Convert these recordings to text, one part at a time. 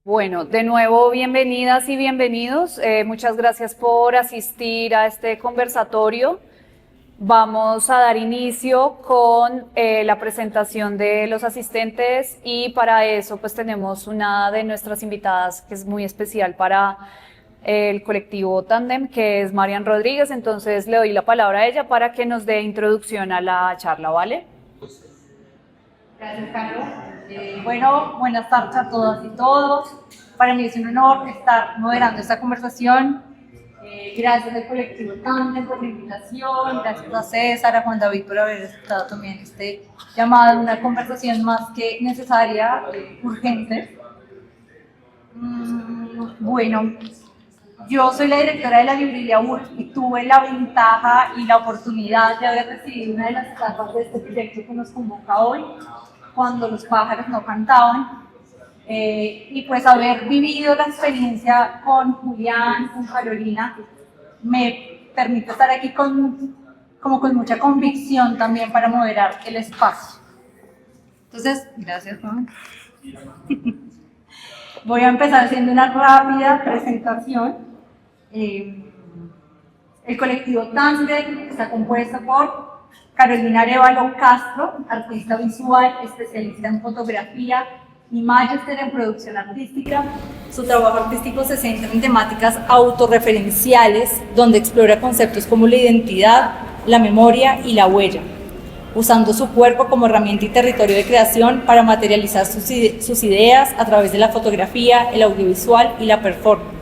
Bueno, de nuevo, bienvenidas y bienvenidos. Muchas gracias por asistir a este conversatorio. Vamos a dar inicio con la presentación de los asistentes y para eso pues tenemos una de nuestras invitadas que es muy especial para el colectivo Tandem, que es Marian Rodríguez. Entonces le doy la palabra a ella para que nos dé introducción a la charla, ¿vale? Gracias, Carlos. Bueno, buenas tardes a todas y todos. Para mí es un honor estar moderando esta conversación. Gracias al colectivo Tandem por la invitación, gracias a César, a Juan David por haber aceptado también este llamado a una conversación más que necesaria, urgente. Bueno, yo soy la directora de la librería URC y tuve la ventaja y la oportunidad de haber recibido una de las etapas de este proyecto que nos convoca hoy, cuando los pájaros no cantaban, y pues haber vivido la experiencia con Julián, con Carolina, me permite estar aquí con mucha convicción también para moderar el espacio. Entonces, gracias, Juan. Voy a empezar haciendo una rápida presentación. El colectivo Tandem está compuesto por Carolina Arévalo Castro, artista visual, especialista en fotografía y magíster en producción artística. Su trabajo artístico se centra en temáticas autorreferenciales, donde explora conceptos como la identidad, la memoria y la huella, usando su cuerpo como herramienta y territorio de creación para materializar sus ideas a través de la fotografía, el audiovisual y la performance.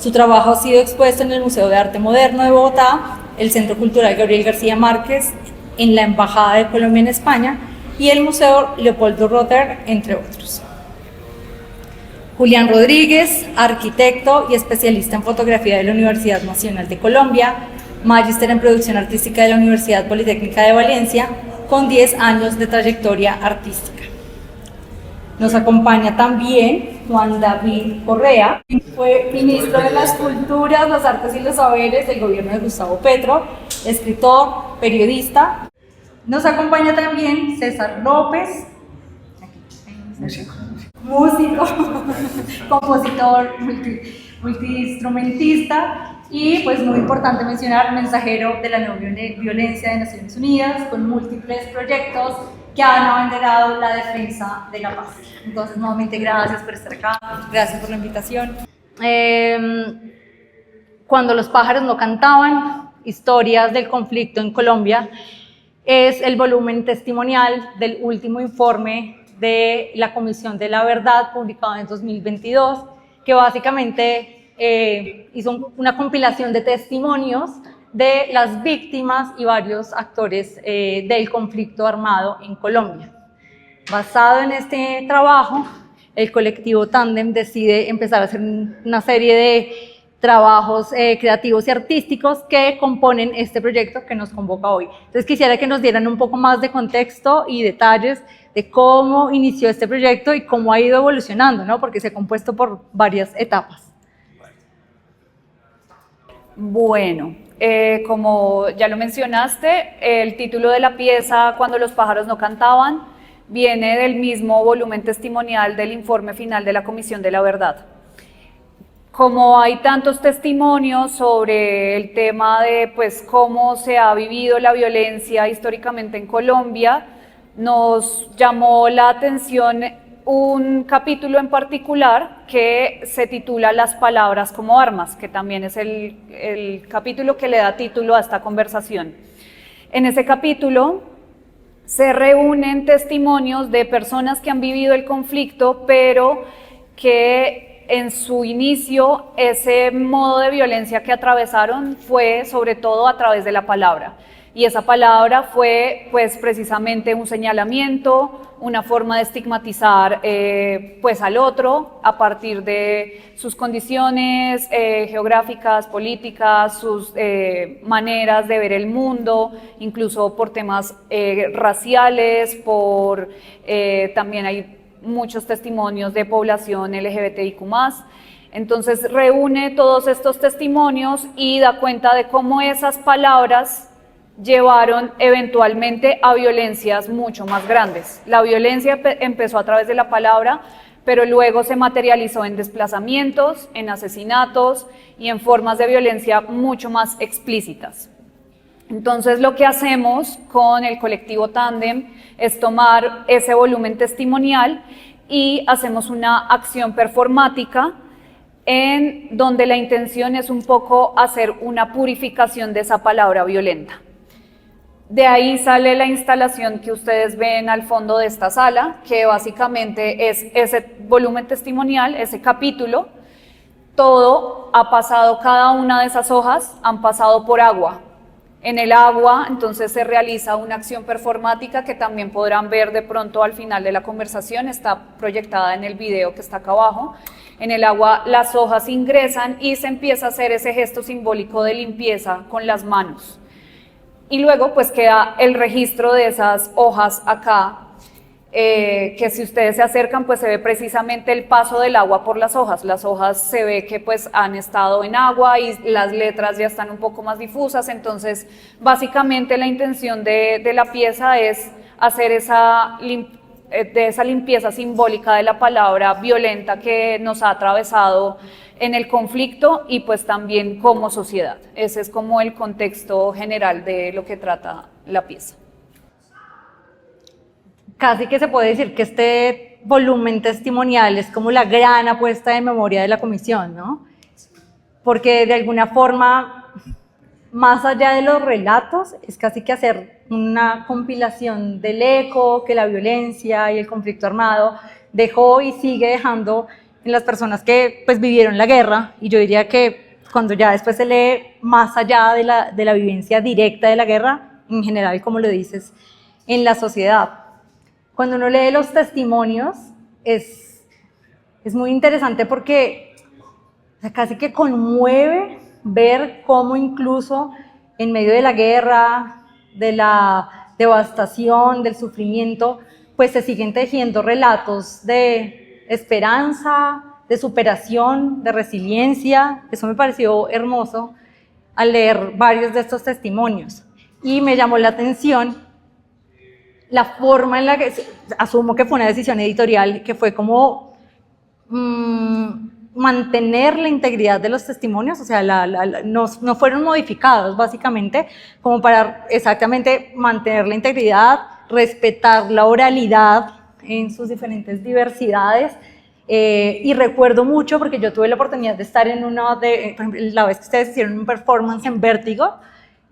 Su trabajo ha sido expuesto en el Museo de Arte Moderno de Bogotá, el Centro Cultural Gabriel García Márquez, en la Embajada de Colombia en España y el Museo Leopoldo Rotter, entre otros. Julián Rodríguez, arquitecto y especialista en fotografía de la Universidad Nacional de Colombia, magíster en producción artística de la Universidad Politécnica de Valencia, con 10 años de trayectoria artística. Nos acompaña también Juan David Correa, fue ministro de las Culturas, las Artes y los Saberes del gobierno de Gustavo Petro, escritor, periodista. Nos acompaña también César López, músico, compositor, multiinstrumentista y, pues muy importante mencionar, mensajero de la no violencia de Naciones Unidas, con múltiples proyectos que han abanderado la defensa de la paz. Entonces, nuevamente, gracias por estar acá, gracias por la invitación. Cuando los pájaros no cantaban, historias del conflicto en Colombia, es el volumen testimonial del último informe de la Comisión de la Verdad, publicado en 2022, que básicamente hizo una compilación de testimonios de las víctimas y varios actores del conflicto armado en Colombia. Basado en este trabajo, el colectivo Tandem decide empezar a hacer una serie de trabajos creativos y artísticos que componen este proyecto que nos convoca hoy. Entonces quisiera que nos dieran un poco más de contexto y detalles de cómo inició este proyecto y cómo ha ido evolucionando, ¿no? Porque se ha compuesto por varias etapas. Bueno, como ya lo mencionaste, el título de la pieza, Cuando los pájaros no cantaban, viene del mismo volumen testimonial del informe final de la Comisión de la Verdad. Como hay tantos testimonios sobre el tema de pues, cómo se ha vivido la violencia históricamente en Colombia, nos llamó la atención un capítulo en particular que se titula Las palabras como armas, que también es el capítulo que le da título a esta conversación. En ese capítulo se reúnen testimonios de personas que han vivido el conflicto, pero que en su inicio ese modo de violencia que atravesaron fue sobre todo a través de la palabra. Y esa palabra fue pues precisamente un señalamiento, una forma de estigmatizar pues al otro a partir de sus condiciones geográficas, políticas, sus maneras de ver el mundo, incluso por temas raciales, también hay muchos testimonios de población LGBTIQ+. Entonces reúne todos estos testimonios y da cuenta de cómo esas palabras llevaron eventualmente a violencias mucho más grandes. La violencia empezó a través de la palabra, pero luego se materializó en desplazamientos, en asesinatos y en formas de violencia mucho más explícitas. Entonces lo que hacemos con el colectivo Tándem es tomar ese volumen testimonial y hacemos una acción performática en donde la intención es un poco hacer una purificación de esa palabra violenta. De ahí sale la instalación que ustedes ven al fondo de esta sala, que básicamente es ese volumen testimonial, ese capítulo. Todo ha pasado, cada una de esas hojas han pasado por agua. En el agua, entonces, se realiza una acción performática que también podrán ver de pronto al final de la conversación, está proyectada en el video que está acá abajo. En el agua las hojas ingresan y se empieza a hacer ese gesto simbólico de limpieza con las manos. Y luego pues queda el registro de esas hojas acá, que si ustedes se acercan pues se ve precisamente el paso del agua por las hojas. Las hojas se ve que pues han estado en agua y las letras ya están un poco más difusas, entonces básicamente la intención de la pieza es hacer esa limpieza simbólica de la palabra violenta que nos ha atravesado en el conflicto y pues también como sociedad. Ese es como el contexto general de lo que trata la pieza. Casi que se puede decir que este volumen testimonial es como la gran apuesta de memoria de la comisión, ¿no? Porque de alguna forma, más allá de los relatos, es casi que hacer una compilación del eco que la violencia y el conflicto armado dejó y sigue dejando en las personas que pues vivieron la guerra. Y yo diría que cuando ya después se lee más allá de la vivencia directa de la guerra, en general, como lo dices, en la sociedad. Cuando uno lee los testimonios, es muy interesante porque casi que conmueve ver cómo incluso en medio de la guerra, de la devastación, del sufrimiento, pues se siguen tejiendo relatos de esperanza, de superación, de resiliencia. Eso me pareció hermoso al leer varios de estos testimonios. Y me llamó la atención la forma en la que, asumo que fue una decisión editorial, que fue como mantener la integridad de los testimonios, o sea, no fueron modificados básicamente, como para exactamente mantener la integridad, respetar la oralidad en sus diferentes diversidades. Y recuerdo mucho, porque yo tuve la oportunidad de estar en una de, por ejemplo, la vez que ustedes hicieron un performance en Vértigo,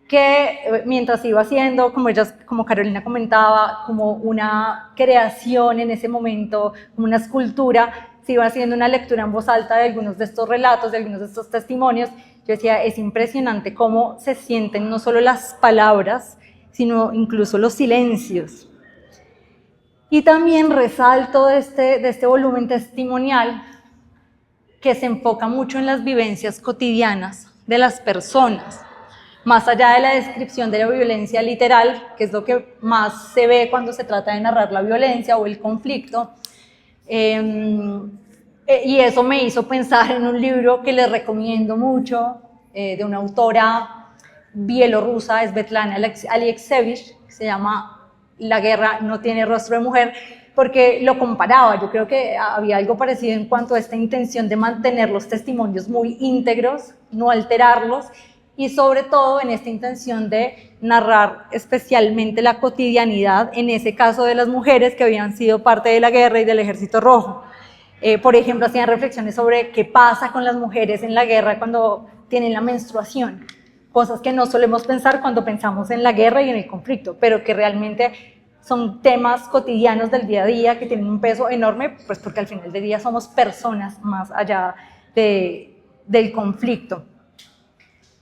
que mientras iba haciendo, como Carolina comentaba, como una creación en ese momento, como una escultura, se iba haciendo una lectura en voz alta de algunos de estos relatos, de algunos de estos testimonios. Yo decía, es impresionante cómo se sienten no solo las palabras, sino incluso los silencios. Y también resalto de este volumen testimonial que se enfoca mucho en las vivencias cotidianas de las personas. Más allá de la descripción de la violencia literal, que es lo que más se ve cuando se trata de narrar la violencia o el conflicto, y eso me hizo pensar en un libro que les recomiendo mucho, de una autora bielorrusa, Svetlana Alexievich, que se llama La guerra no tiene rostro de mujer, porque lo comparaba. Yo creo que había algo parecido en cuanto a esta intención de mantener los testimonios muy íntegros, no alterarlos, y sobre todo en esta intención de narrar especialmente la cotidianidad, en ese caso de las mujeres que habían sido parte de la guerra y del Ejército Rojo. Por ejemplo, hacían reflexiones sobre qué pasa con las mujeres en la guerra cuando tienen la menstruación, cosas que no solemos pensar cuando pensamos en la guerra y en el conflicto, pero que realmente son temas cotidianos del día a día que tienen un peso enorme, pues porque al final del día somos personas más allá del conflicto.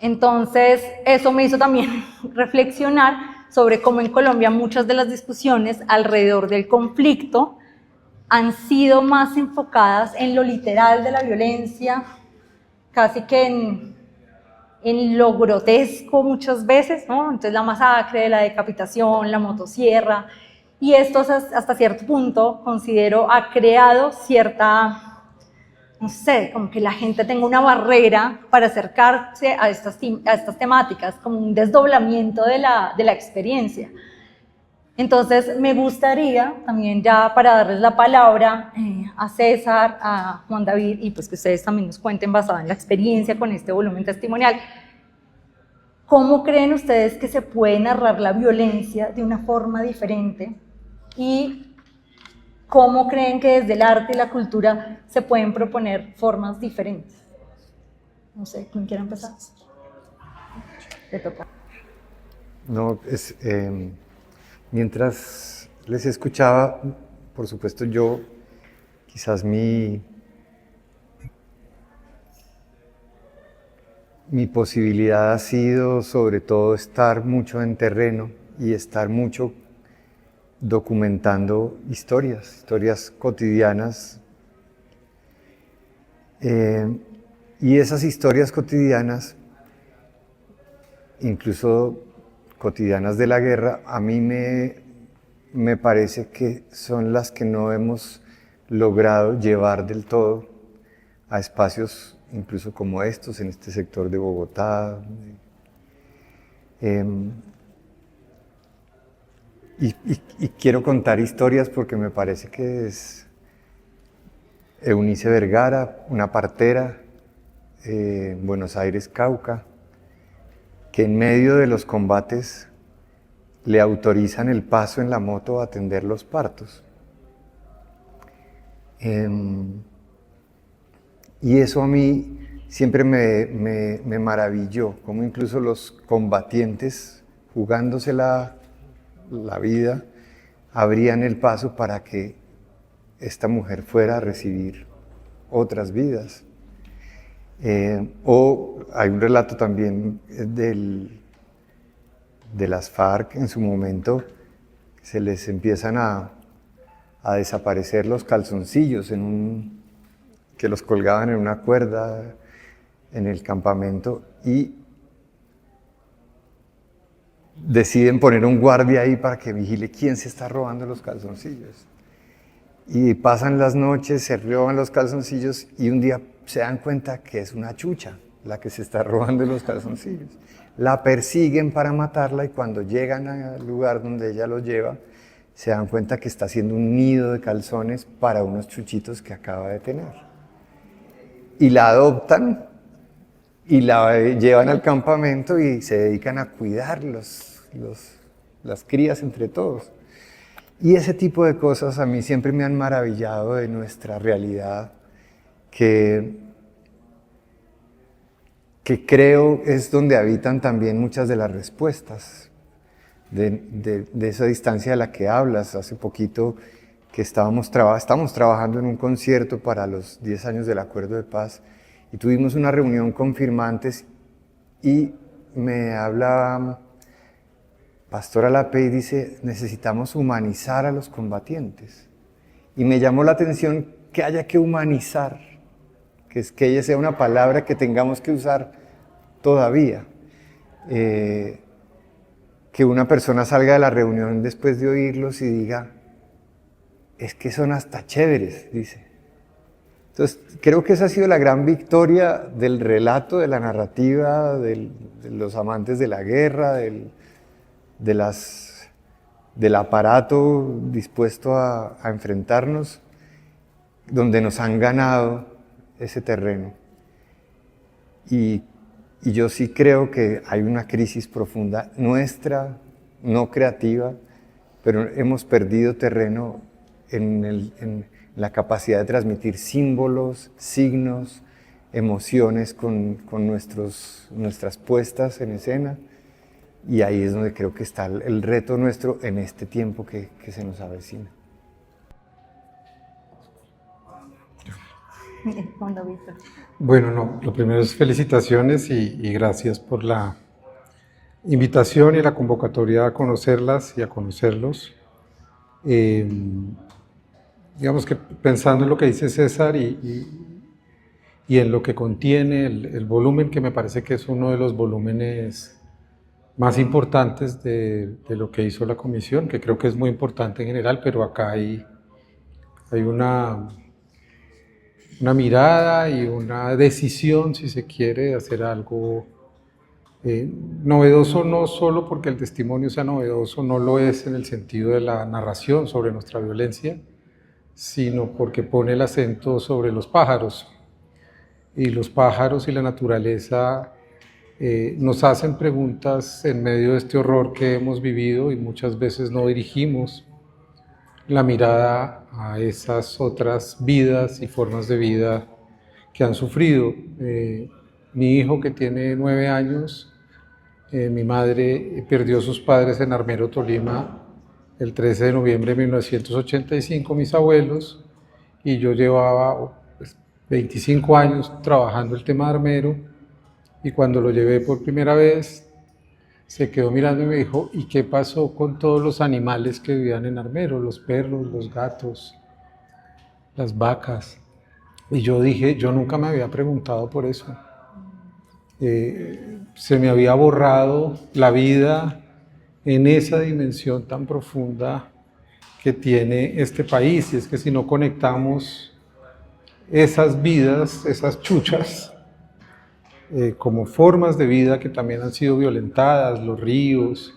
Entonces, eso me hizo también reflexionar sobre cómo en Colombia muchas de las discusiones alrededor del conflicto han sido más enfocadas en lo literal de la violencia, casi que en lo grotesco muchas veces, ¿no? Entonces la masacre, la decapitación, la motosierra, y esto hasta cierto punto considero ha creado cierta, no sé, como que la gente tenga una barrera para acercarse a estas temáticas, como un desdoblamiento de la experiencia. Entonces me gustaría también, ya para darles la palabra a César, a Juan David, y pues que ustedes también nos cuenten basada en la experiencia con este volumen testimonial. ¿Cómo creen ustedes que se puede narrar la violencia de una forma diferente? ¿Y cómo creen que desde el arte y la cultura se pueden proponer formas diferentes? No sé, ¿quién quiere empezar? Te toca. No, mientras les escuchaba, por supuesto yo, quizás mi posibilidad ha sido sobre todo estar mucho en terreno y estar mucho documentando historias cotidianas. Y esas historias cotidianas, incluso cotidianas de la guerra, a mí me parece que son las que no hemos logrado llevar del todo a espacios incluso como estos, en este sector de Bogotá. Y quiero contar historias porque me parece que es Eunice Vergara, una partera, Buenos Aires, Cauca, que en medio de los combates le autorizan el paso en la moto a atender los partos. Y eso a mí siempre me maravilló, como incluso los combatientes, jugándose la vida, abrían el paso para que esta mujer fuera a recibir otras vidas. O hay un relato también de las FARC en su momento, se les empiezan a desaparecer los calzoncillos que los colgaban en una cuerda en el campamento y deciden poner un guardia ahí para que vigile quién se está robando los calzoncillos. Y pasan las noches, se roban los calzoncillos y un día se dan cuenta que es una chucha la que se está robando los calzoncillos. La persiguen para matarla y cuando llegan al lugar donde ella los lleva, se dan cuenta que está haciendo un nido de calzones para unos chuchitos que acaba de tener. Y la adoptan y la llevan al campamento y se dedican a cuidar las crías entre todos. Y ese tipo de cosas a mí siempre me han maravillado de nuestra realidad, que creo es donde habitan también muchas de las respuestas de esa distancia de la que hablas. Hace poquito que estamos trabajando en un concierto para los 10 años del Acuerdo de Paz y tuvimos una reunión con firmantes y me habla Pastor Alape y dice, necesitamos humanizar a los combatientes. Y me llamó la atención que haya que humanizar, que ella sea una palabra que tengamos que usar todavía. Que una persona salga de la reunión después de oírlos y diga, es que son hasta chéveres, dice. Entonces, creo que esa ha sido la gran victoria del relato, de la narrativa, de los amantes de la guerra, del aparato dispuesto a enfrentarnos, donde nos han ganado ese terreno. Y yo sí creo que hay una crisis profunda nuestra, no creativa, pero hemos perdido terreno en la capacidad de transmitir símbolos, signos, emociones con nuestras puestas en escena. Y ahí es donde creo que está el reto nuestro en este tiempo que se nos avecina. Bueno, no, lo primero es felicitaciones y gracias por la invitación y la convocatoria a conocerlas y a conocerlos. Digamos que pensando en lo que dice César y en lo que contiene el volumen, que me parece que es uno de los volúmenes más importantes de lo que hizo la comisión, que creo que es muy importante en general, pero acá hay una mirada y una decisión, si se quiere, de hacer algo novedoso, no solo porque el testimonio sea novedoso, no lo es en el sentido de la narración sobre nuestra violencia, sino porque pone el acento sobre los pájaros. Y los pájaros y la naturaleza nos hacen preguntas en medio de este horror que hemos vivido y muchas veces no dirigimos la mirada a esas otras vidas y formas de vida que han sufrido. Mi hijo, que tiene 9 años, mi madre perdió a sus padres en Armero, Tolima, el 13 de noviembre de 1985, mis abuelos, y yo llevaba 25 años trabajando el tema de Armero, y cuando lo llevé por primera vez, se quedó mirando y me dijo, ¿y qué pasó con todos los animales que vivían en Armero? Los perros, los gatos, las vacas. Y yo dije, yo nunca me había preguntado por eso. Se me había borrado la vida en esa dimensión tan profunda que tiene este país. Y es que si no conectamos esas vidas, esas chuchas, como formas de vida que también han sido violentadas, los ríos,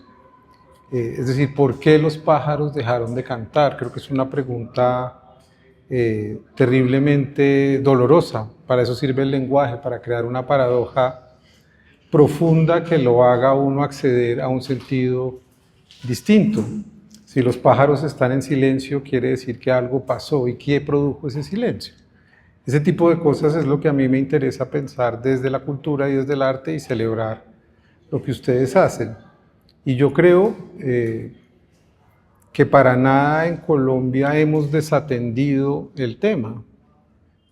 es decir, ¿por qué los pájaros dejaron de cantar? Creo que es una pregunta terriblemente dolorosa. Para eso sirve el lenguaje, para crear una paradoja profunda que lo haga uno acceder a un sentido distinto. Si los pájaros están en silencio, quiere decir que algo pasó. ¿Y qué produjo ese silencio? Ese tipo de cosas es lo que a mí me interesa pensar desde la cultura y desde el arte y celebrar lo que ustedes hacen. Y yo creo que para nada en Colombia hemos desatendido el tema.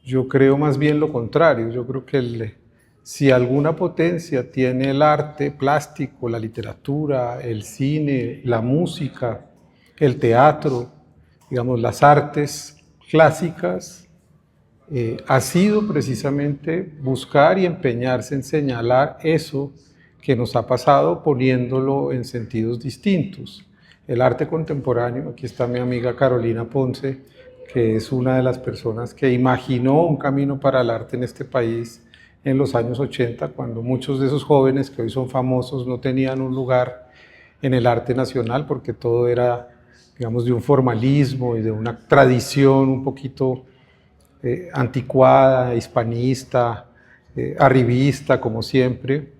Yo creo más bien lo contrario. Yo creo que si alguna potencia tiene el arte plástico, la literatura, el cine, la música, el teatro, digamos, las artes clásicas, ha sido precisamente buscar y empeñarse en señalar eso que nos ha pasado poniéndolo en sentidos distintos. El arte contemporáneo, aquí está mi amiga Carolina Ponce, que es una de las personas que imaginó un camino para el arte en este país en los años 80, cuando muchos de esos jóvenes que hoy son famosos no tenían un lugar en el arte nacional porque todo era, digamos, de un formalismo y de una tradición un poquito anticuada, hispanista, arribista, como siempre,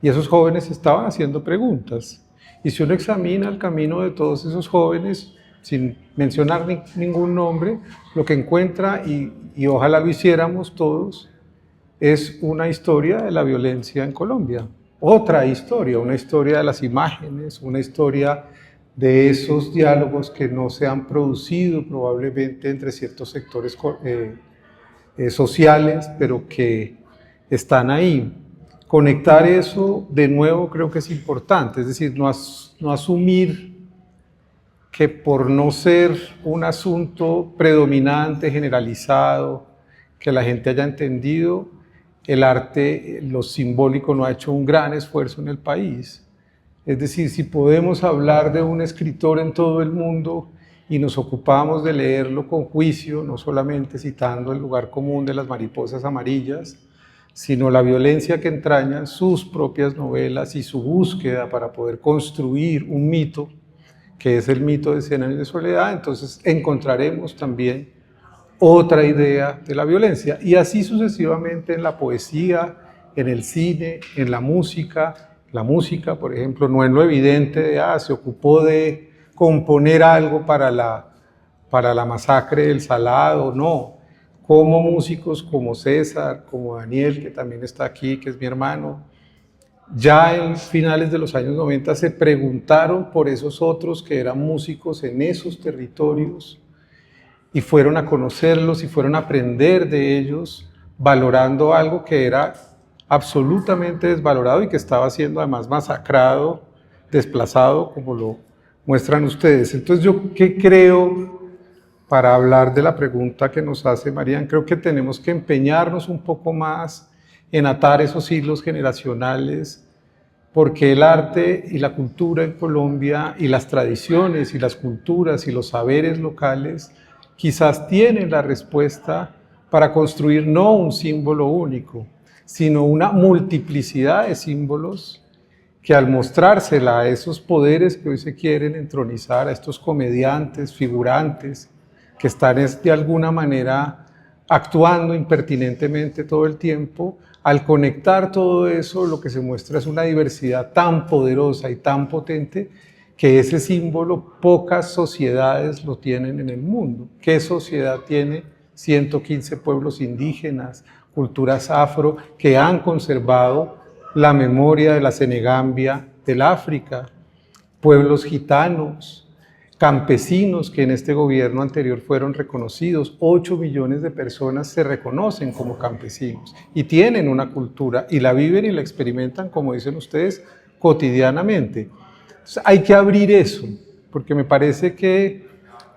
y esos jóvenes estaban haciendo preguntas. Y si uno examina el camino de todos esos jóvenes, sin mencionar ningún nombre, lo que encuentra, y ojalá lo hiciéramos todos, es una historia de la violencia en Colombia. Otra historia, una historia de las imágenes, una historia de esos diálogos que no se han producido probablemente entre ciertos sectores sociales, pero que están ahí. Conectar eso de nuevo creo que es importante, es decir, no asumir que por no ser un asunto predominante, generalizado, que la gente haya entendido, el arte, lo simbólico no ha hecho un gran esfuerzo en el país. Es decir, si podemos hablar de un escritor en todo el mundo y nos ocupamos de leerlo con juicio, no solamente citando el lugar común de las mariposas amarillas, sino la violencia que entrañan sus propias novelas y su búsqueda para poder construir un mito, que es el mito de 100 años de soledad, entonces encontraremos también otra idea de la violencia. Y así sucesivamente en la poesía, en el cine, en la música. La música, por ejemplo, no en lo evidente de, se ocupó de componer algo para la masacre del Salado, no. Como músicos como César, como Daniel, que también está aquí, que es mi hermano, ya en finales de los años 90 se preguntaron por esos otros que eran músicos en esos territorios y fueron a conocerlos y fueron a aprender de ellos, valorando algo que era absolutamente desvalorado y que estaba siendo además masacrado, desplazado, como lo muestran ustedes. Entonces, ¿yo qué creo? Para hablar de la pregunta que nos hace Marian, creo que tenemos que empeñarnos un poco más en atar esos hilos generacionales, porque el arte y la cultura en Colombia y las tradiciones y las culturas y los saberes locales quizás tienen la respuesta para construir no un símbolo único, sino una multiplicidad de símbolos que al mostrársela a esos poderes que hoy se quieren entronizar, a estos comediantes, figurantes, que están de alguna manera actuando impertinentemente todo el tiempo. Al conectar todo eso, lo que se muestra es una diversidad tan poderosa y tan potente que ese símbolo pocas sociedades lo tienen en el mundo. ¿Qué sociedad tiene 115 pueblos indígenas, culturas afro, que han conservado la memoria de la Senegambia del África, pueblos gitanos, campesinos que en este gobierno anterior fueron reconocidos? 8 millones de personas se reconocen como campesinos y tienen una cultura y la viven y la experimentan, como dicen ustedes, cotidianamente. Entonces, hay que abrir eso, porque me parece que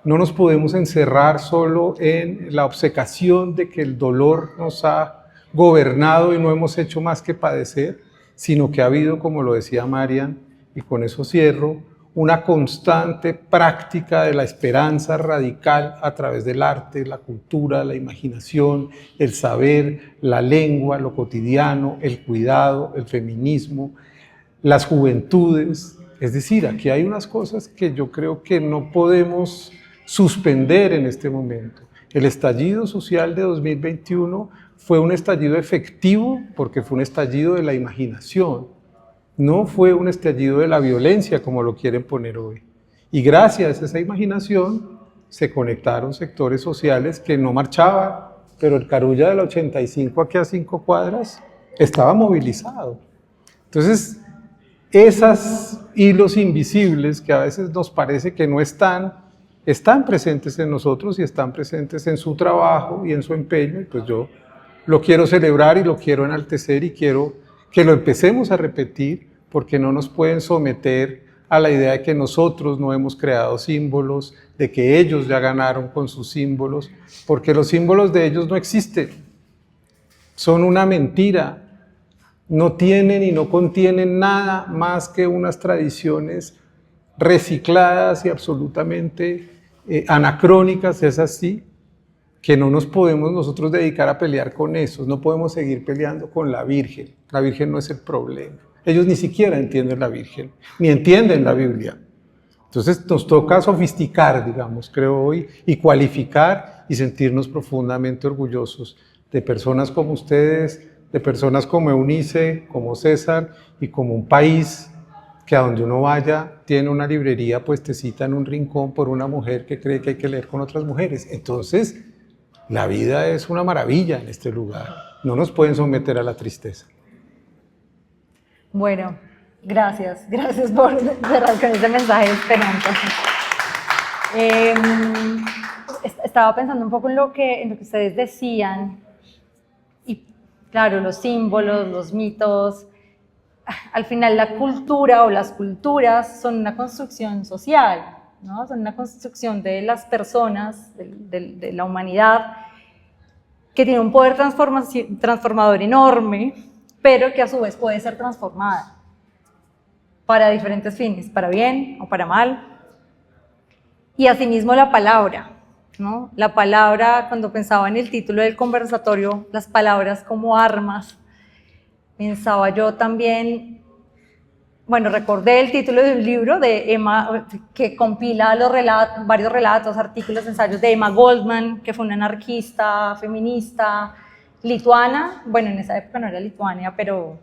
no nos podemos encerrar solo en la obcecación de que el dolor nos ha gobernado y no hemos hecho más que padecer, sino que ha habido, como lo decía Marian, y con eso cierro, una constante práctica de la esperanza radical a través del arte, la cultura, la imaginación, el saber, la lengua, lo cotidiano, el cuidado, el feminismo, las juventudes. Es decir, aquí hay unas cosas que yo creo que no podemos suspender en este momento. El estallido social de 2021 fue un estallido efectivo porque fue un estallido de la imaginación. No fue un estallido de la violencia como lo quieren poner hoy. Y gracias a esa imaginación se conectaron sectores sociales que no marchaban, pero el Carulla de la 85 aquí a 5 cuadras estaba movilizado. Entonces, esos hilos invisibles que a veces nos parece que no están presentes en nosotros y están presentes en su trabajo y en su empeño, y pues yo lo quiero celebrar y lo quiero enaltecer y quiero que lo empecemos a repetir, porque no nos pueden someter a la idea de que nosotros no hemos creado símbolos, de que ellos ya ganaron con sus símbolos, porque los símbolos de ellos no existen, son una mentira, no tienen y no contienen nada más que unas tradiciones recicladas y absolutamente anacrónicas, es así, que no nos podemos nosotros dedicar a pelear con esos, no podemos seguir peleando con la Virgen no es el problema, ellos ni siquiera entienden la Virgen, ni entienden la Biblia. Entonces nos toca sofisticar, digamos, creo hoy, y cualificar y sentirnos profundamente orgullosos de personas como ustedes, de personas como Eunice, como César y como un país que a donde uno vaya tiene una librería puestecita en un rincón por una mujer que cree que hay que leer con otras mujeres. Entonces, la vida es una maravilla en este lugar. No nos pueden someter a la tristeza. Bueno, gracias por cerrar con ese mensaje de esperanza. Estaba pensando un poco en lo que ustedes decían, y claro, los símbolos, los mitos. Al final la cultura o las culturas son una construcción social, ¿no? Son una construcción de las personas, de la humanidad, que tiene un poder transformador enorme, pero que a su vez puede ser transformada para diferentes fines, para bien o para mal. Y asimismo la palabra, ¿no? La palabra, cuando pensaba en el título del conversatorio, las palabras como armas, pensaba yo también, bueno, recordé el título de un libro de Emma, que compila varios relatos, artículos, ensayos de Emma Goldman, que fue una anarquista, feminista, lituana, bueno, en esa época no era Lituania, pero...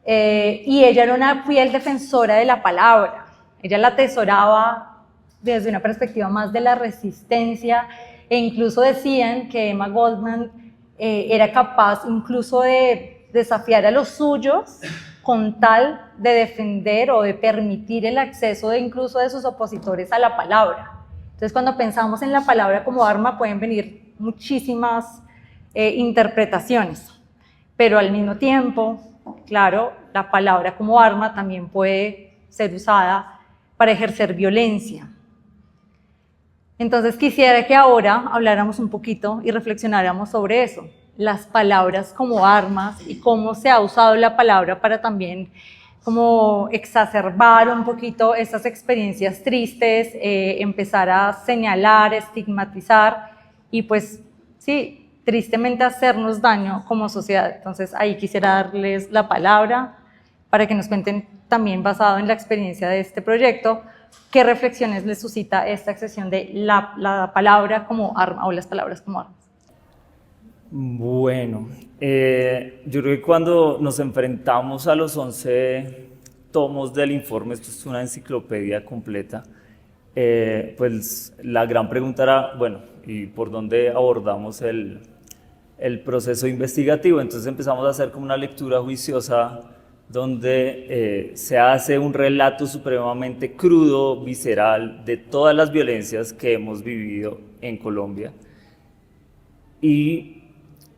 y ella era una fiel defensora de la palabra, ella la atesoraba desde una perspectiva más de la resistencia, e incluso decían que Emma Goldman era capaz incluso de desafiar a los suyos con tal de defender o de permitir el acceso incluso de sus opositores a la palabra. Entonces, cuando pensamos en la palabra como arma, pueden venir muchísimas interpretaciones, pero al mismo tiempo, claro, la palabra como arma también puede ser usada para ejercer violencia. Entonces, quisiera que ahora habláramos un poquito y reflexionáramos sobre eso, las palabras como armas y cómo se ha usado la palabra para también como exacerbar un poquito esas experiencias tristes, empezar a señalar, estigmatizar y pues sí, tristemente hacernos daño como sociedad. Entonces ahí quisiera darles la palabra para que nos cuenten también basado en la experiencia de este proyecto, ¿qué reflexiones les suscita esta expresión de la palabra como arma o las palabras como armas? Bueno, yo creo que cuando nos enfrentamos a los 11 tomos del informe, esto es una enciclopedia completa, pues la gran pregunta era, bueno, ¿y por dónde abordamos el proceso investigativo? Entonces empezamos a hacer como una lectura juiciosa donde se hace un relato supremamente crudo, visceral, de todas las violencias que hemos vivido en Colombia. Y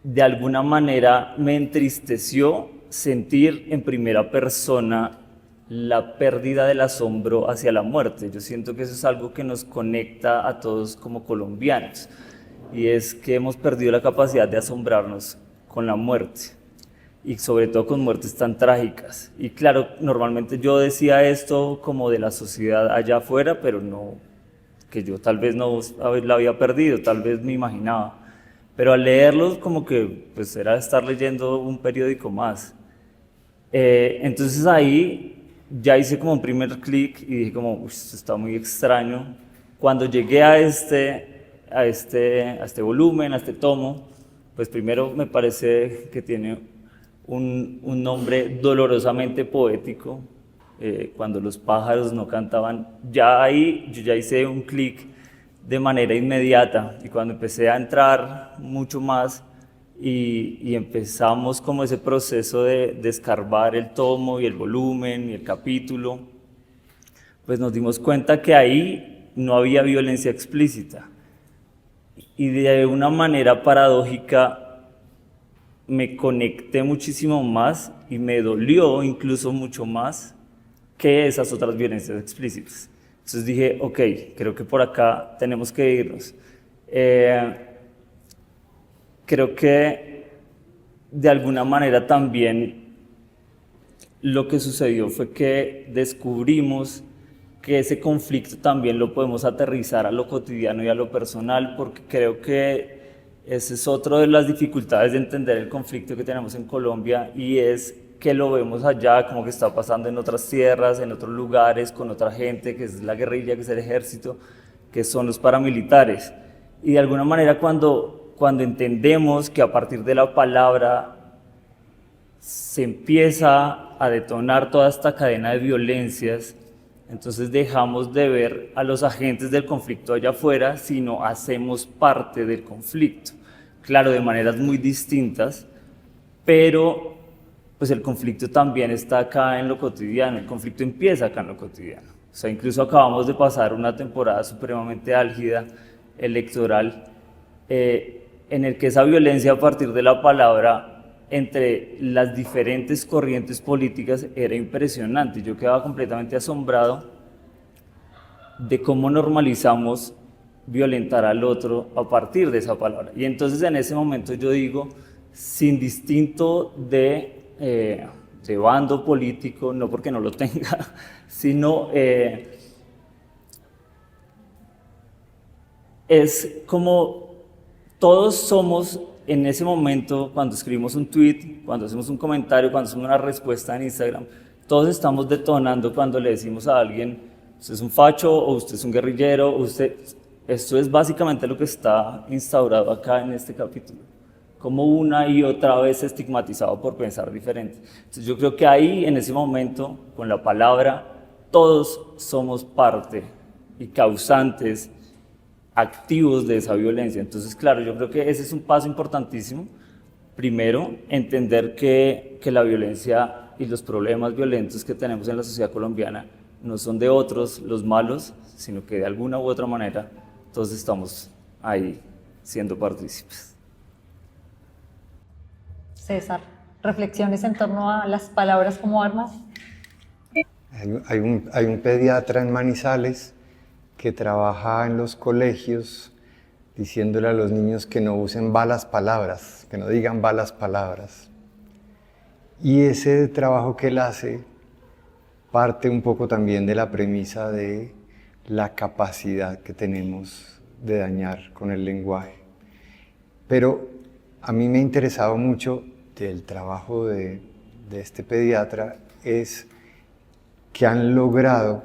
de alguna manera me entristeció sentir en primera persona la pérdida del asombro hacia la muerte. Yo siento que eso es algo que nos conecta a todos como colombianos, y es que hemos perdido la capacidad de asombrarnos con la muerte, y sobre todo con muertes tan trágicas. Y claro, normalmente yo decía esto como de la sociedad allá afuera, pero no, que yo tal vez no la había perdido, tal vez me imaginaba. Pero al leerlos como que pues era estar leyendo un periódico más. Entonces ahí ya hice como un primer clic y dije como, esto está muy extraño. Cuando llegué a este volumen, a este tomo, pues primero me parece que tiene un nombre dolorosamente poético, cuando los pájaros no cantaban. Ya ahí yo ya hice un clic de manera inmediata, y cuando empecé a entrar mucho más y empezamos como ese proceso de escarbar el tomo y el volumen y el capítulo, pues nos dimos cuenta que ahí no había violencia explícita, y de una manera paradójica me conecté muchísimo más y me dolió incluso mucho más que esas otras violencias explícitas. Entonces dije, ok, creo que por acá tenemos que irnos. Creo que de alguna manera también lo que sucedió fue que descubrimos que ese conflicto también lo podemos aterrizar a lo cotidiano y a lo personal, porque creo que esa es otra de las dificultades de entender el conflicto que tenemos en Colombia, y es que lo vemos allá como que está pasando en otras tierras, en otros lugares, con otra gente, que es la guerrilla, que es el ejército, que son los paramilitares. Y de alguna manera cuando entendemos que a partir de la palabra se empieza a detonar toda esta cadena de violencias, entonces dejamos de ver a los agentes del conflicto allá afuera, sino hacemos parte del conflicto. Claro, de maneras muy distintas, pero pues el conflicto también está acá en lo cotidiano, el conflicto empieza acá en lo cotidiano. O sea, incluso acabamos de pasar una temporada supremamente álgida, electoral, en el que esa violencia a partir de la palabra entre las diferentes corrientes políticas era impresionante. Yo quedaba completamente asombrado de cómo normalizamos violentar al otro a partir de esa palabra. Y entonces en ese momento yo digo, sin distinto de bando político, no porque no lo tenga, sino es como todos somos en ese momento, cuando escribimos un tweet, cuando hacemos un comentario, cuando hacemos una respuesta en Instagram, todos estamos detonando cuando le decimos a alguien, usted es un facho, o usted es un guerrillero, esto es básicamente lo que está instaurado acá en este capítulo, como una y otra vez estigmatizado por pensar diferente. Entonces yo creo que ahí, en ese momento, con la palabra, todos somos parte y causantes activos de esa violencia. Entonces, claro, yo creo que ese es un paso importantísimo. Primero, entender que la violencia y los problemas violentos que tenemos en la sociedad colombiana no son de otros los malos, sino que de alguna u otra manera todos estamos ahí siendo partícipes. César, reflexiones en torno a las palabras como armas. Hay un pediatra en Manizales que trabaja en los colegios diciéndole a los niños que no usen malas palabras, que no digan malas palabras. Y ese trabajo que él hace parte un poco también de la premisa de la capacidad que tenemos de dañar con el lenguaje. Pero a mí me ha interesado mucho del trabajo de este pediatra es que han logrado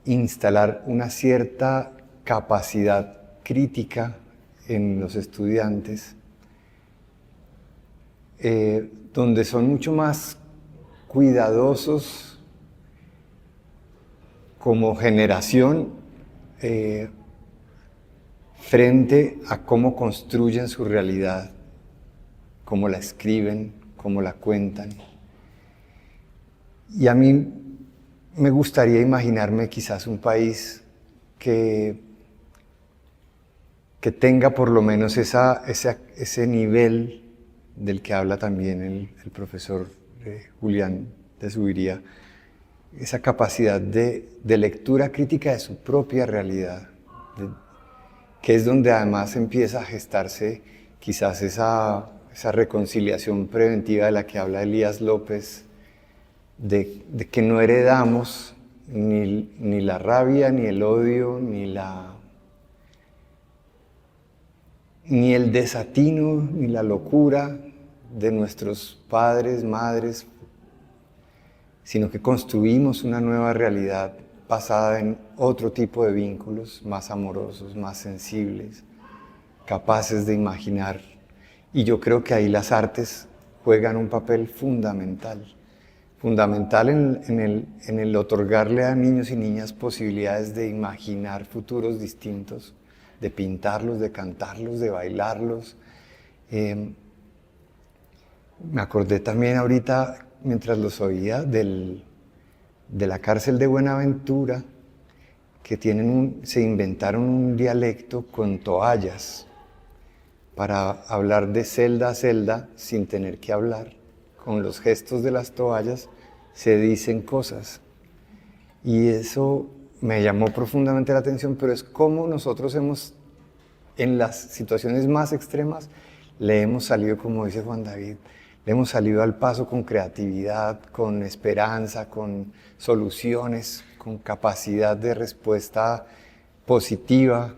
instalar una cierta capacidad crítica en los estudiantes, donde son mucho más cuidadosos como generación frente a cómo construyen su realidad, cómo la escriben, cómo la cuentan. Y a mí me gustaría imaginarme quizás un país que tenga por lo menos ese nivel del que habla también el profesor Julián de Zuviría, esa capacidad de lectura crítica de su propia realidad, que es donde además empieza a gestarse quizás esa reconciliación preventiva de la que habla Elías López, de que no heredamos ni la rabia, ni el odio, ni el desatino, ni la locura de nuestros padres, madres, sino que construimos una nueva realidad basada en otro tipo de vínculos, más amorosos, más sensibles, capaces de imaginar. Y yo creo que ahí las artes juegan un papel fundamental en el otorgarle a niños y niñas posibilidades de imaginar futuros distintos, de pintarlos, de cantarlos, de bailarlos. Me acordé también ahorita, mientras los oía, de la cárcel de Buenaventura, que se inventaron un dialecto con toallas para hablar de celda a celda sin tener que hablar. Con los gestos de las toallas se dicen cosas. Y eso me llamó profundamente la atención, pero es como nosotros en las situaciones más extremas, le hemos salido, como dice Juan David, le hemos salido al paso con creatividad, con esperanza, con soluciones, con capacidad de respuesta positiva,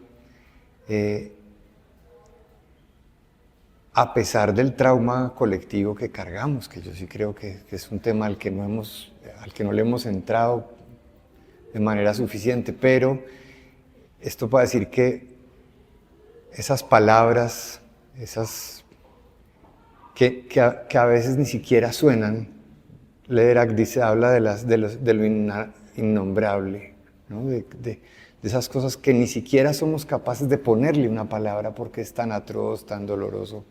a pesar del trauma colectivo que cargamos, que yo sí creo que es un tema al que no le hemos entrado de manera suficiente, pero esto para decir que esas palabras, que a veces ni siquiera suenan, Lederach habla de lo innombrable, ¿no? de esas cosas que ni siquiera somos capaces de ponerle una palabra porque es tan atroz, tan doloroso,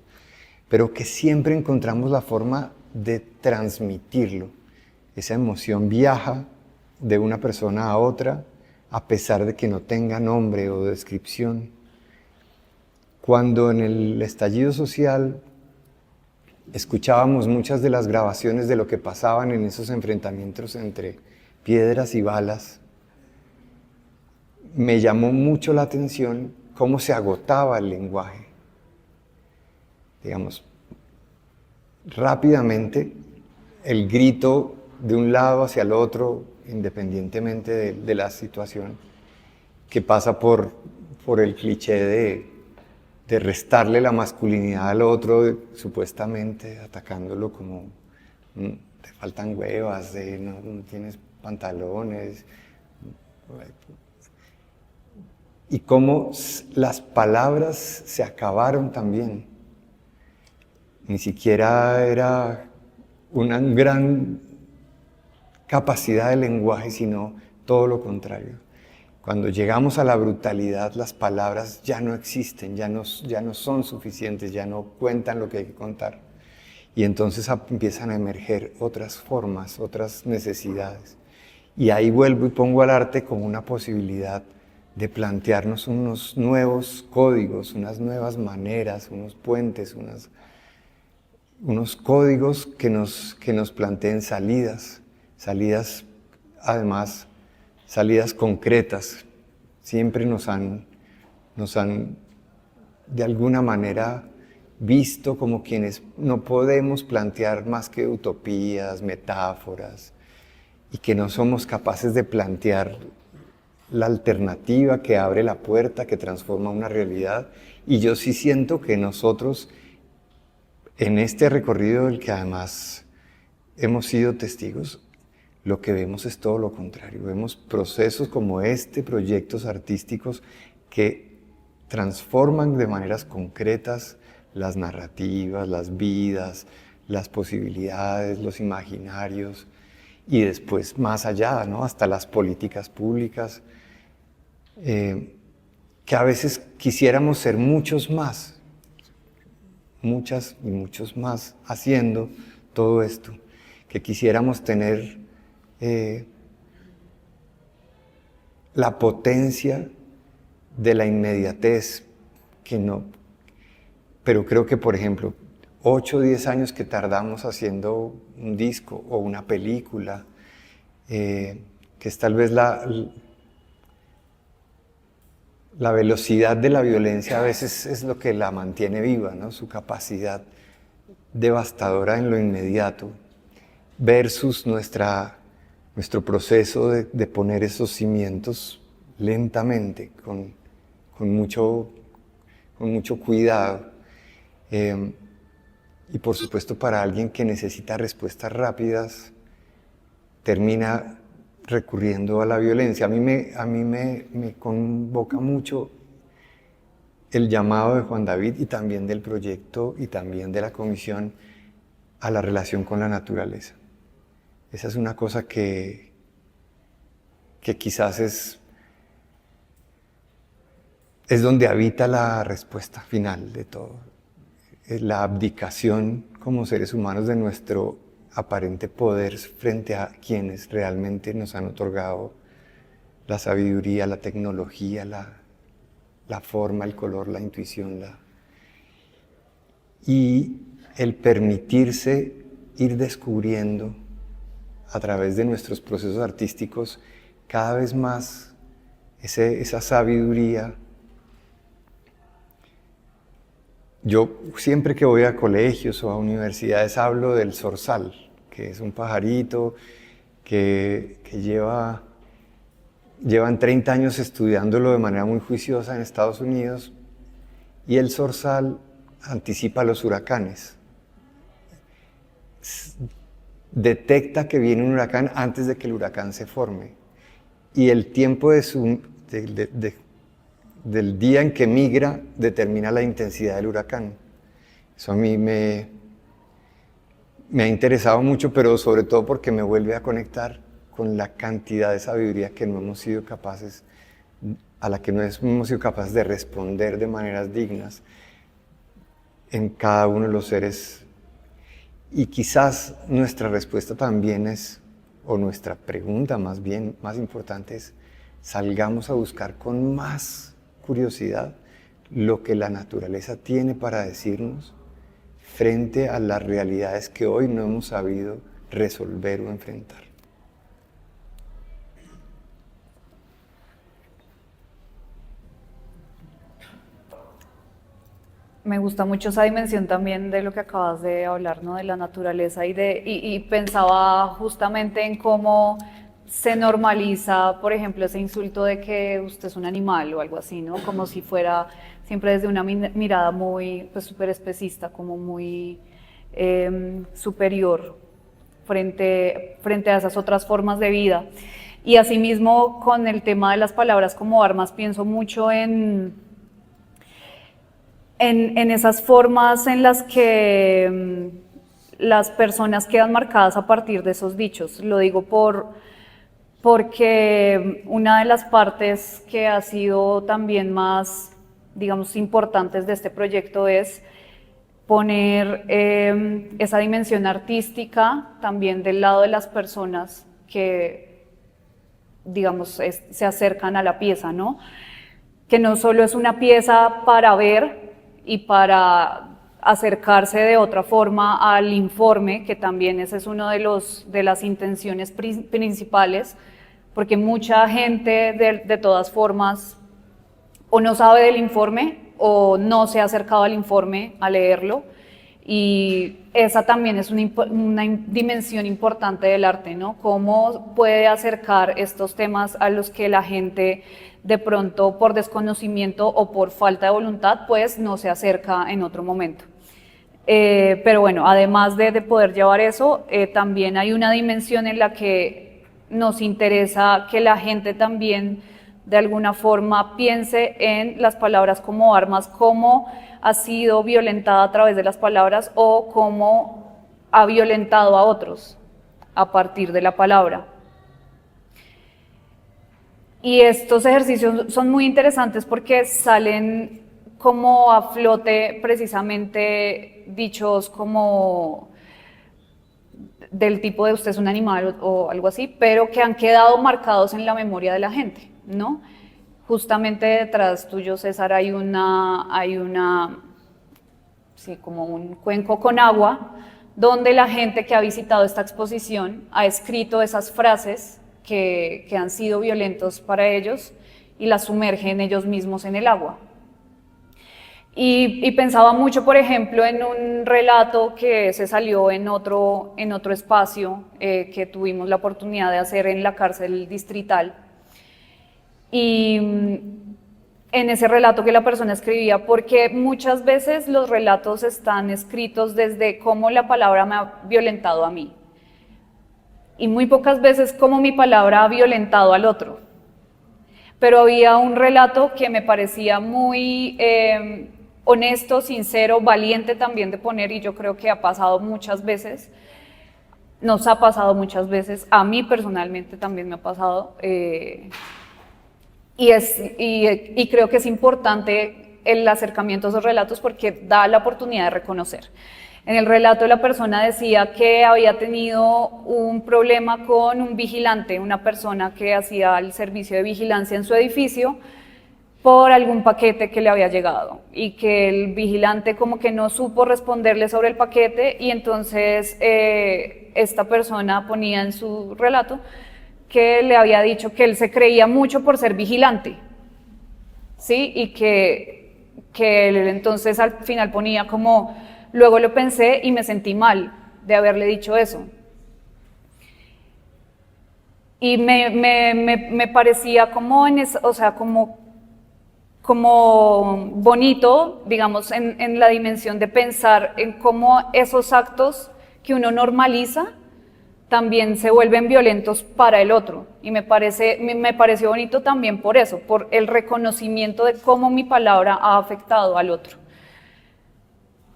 pero que siempre encontramos la forma de transmitirlo. Esa emoción viaja de una persona a otra, a pesar de que no tenga nombre o descripción. Cuando en el estallido social escuchábamos muchas de las grabaciones de lo que pasaban en esos enfrentamientos entre piedras y balas, me llamó mucho la atención cómo se agotaba el lenguaje. Digamos, rápidamente el grito de un lado hacia el otro, independientemente de la situación, que pasa por el cliché de restarle la masculinidad al otro, supuestamente atacándolo como te faltan huevas, no tienes pantalones, y cómo las palabras se acabaron también. Ni siquiera era una gran capacidad de lenguaje, sino todo lo contrario. Cuando llegamos a la brutalidad, las palabras ya no existen, ya no son suficientes, ya no cuentan lo que hay que contar. Y entonces empiezan a emerger otras formas, otras necesidades. Y ahí vuelvo y pongo al arte como una posibilidad de plantearnos unos nuevos códigos, unas nuevas maneras, unos puentes, unos códigos que nos planteen salidas además, salidas concretas. Siempre nos han de alguna manera visto como quienes no podemos plantear más que utopías, metáforas, y que no somos capaces de plantear la alternativa que abre la puerta, que transforma una realidad. Y yo sí siento que nosotros, en este recorrido del que además hemos sido testigos, lo que vemos es todo lo contrario. Vemos procesos como este, proyectos artísticos que transforman de maneras concretas las narrativas, las vidas, las posibilidades, los imaginarios, y después más allá, ¿no? Hasta las políticas públicas, que a veces quisiéramos ser muchos más, muchas y muchos más haciendo todo esto, que quisiéramos tener la potencia de la inmediatez, que no, pero creo que, por ejemplo, 8 o 10 años que tardamos haciendo un disco o una película, que es tal vez la velocidad de la violencia a veces es lo que la mantiene viva, ¿no? Su capacidad devastadora en lo inmediato, versus nuestro proceso de poner esos cimientos lentamente, con mucho cuidado. Y por supuesto, para alguien que necesita respuestas rápidas, termina recurriendo a la violencia. A mí me convoca mucho el llamado de Juan David y también del proyecto y también de la comisión a la relación con la naturaleza. Esa es una cosa que quizás es donde habita la respuesta final de todo. Es la abdicación como seres humanos de nuestro aparente poder frente a quienes realmente nos han otorgado la sabiduría, la tecnología, la forma, el color, la intuición, y el permitirse ir descubriendo a través de nuestros procesos artísticos cada vez más esa sabiduría. Yo siempre que voy a colegios o a universidades hablo del zorzal, que es un pajarito que llevan 30 años estudiándolo de manera muy juiciosa en Estados Unidos, y el zorzal anticipa los huracanes. Detecta que viene un huracán antes de que el huracán se forme, y el tiempo del día en que migra determina la intensidad del huracán. Eso a mí me ha interesado mucho, pero sobre todo porque me vuelve a conectar con la cantidad de sabiduría que no hemos sido capaces, a la que no hemos sido capaces de responder de maneras dignas en cada uno de los seres. Y quizás nuestra respuesta también es, o nuestra pregunta más bien, más importante es, salgamos a buscar con más curiosidad lo que la naturaleza tiene para decirnos frente a las realidades que hoy no hemos sabido resolver o enfrentar. Me gusta mucho esa dimensión también de lo que acabas de hablar, ¿no? De la naturaleza y pensaba justamente en cómo se normaliza, por ejemplo, ese insulto de que usted es un animal o algo así, ¿no? Como si fuera siempre desde una mirada muy, pues, súper especista, como muy superior frente a esas otras formas de vida. Y asimismo, con el tema de las palabras como armas, pienso mucho en esas formas en las que las personas quedan marcadas a partir de esos dichos. Lo digo porque una de las partes que ha sido también más, digamos, importantes de este proyecto es poner esa dimensión artística también del lado de las personas que, digamos, se acercan a la pieza, ¿no? Que no solo es una pieza para ver y para acercarse de otra forma al informe, que también ese es uno de las intenciones principales, porque mucha gente de todas formas o no sabe del informe o no se ha acercado al informe a leerlo, y esa también es una dimensión importante del arte, ¿no? Cómo puede acercar estos temas a los que la gente de pronto por desconocimiento o por falta de voluntad pues no se acerca en otro momento. Pero bueno, además de poder llevar eso, también hay una dimensión en la que nos interesa que la gente también de alguna forma piense en las palabras como armas, cómo ha sido violentada a través de las palabras o cómo ha violentado a otros a partir de la palabra. Y estos ejercicios son muy interesantes porque salen como a flote precisamente dichos como del tipo de usted es un animal o algo así, pero que han quedado marcados en la memoria de la gente, ¿no? Justamente detrás tuyo, César, hay sí, como un cuenco con agua, donde la gente que ha visitado esta exposición ha escrito esas frases que han sido violentos para ellos y las sumergen ellos mismos en el agua. Y pensaba mucho, por ejemplo, en un relato que se salió en otro espacio que tuvimos la oportunidad de hacer en la cárcel distrital. Y en ese relato que la persona escribía, porque muchas veces los relatos están escritos desde cómo la palabra me ha violentado a mí. Y muy pocas veces cómo mi palabra ha violentado al otro. Pero había un relato que me parecía muy honesto, sincero, valiente también de poner, y yo creo que ha pasado muchas veces, nos ha pasado muchas veces, a mí personalmente también me ha pasado, y creo que es importante el acercamiento a esos relatos porque da la oportunidad de reconocer. En el relato la persona decía que había tenido un problema con un vigilante, una persona que hacía el servicio de vigilancia en su edificio, por algún paquete que le había llegado y que el vigilante como que no supo responderle sobre el paquete y entonces esta persona ponía en su relato que le había dicho que él se creía mucho por ser vigilante, ¿sí? Y que él entonces al final ponía como, luego lo pensé y me sentí mal de haberle dicho eso. Y me parecía como, o sea, como bonito, digamos, en la dimensión de pensar en cómo esos actos que uno normaliza también se vuelven violentos para el otro. Y me pareció bonito también por eso, por el reconocimiento de cómo mi palabra ha afectado al otro.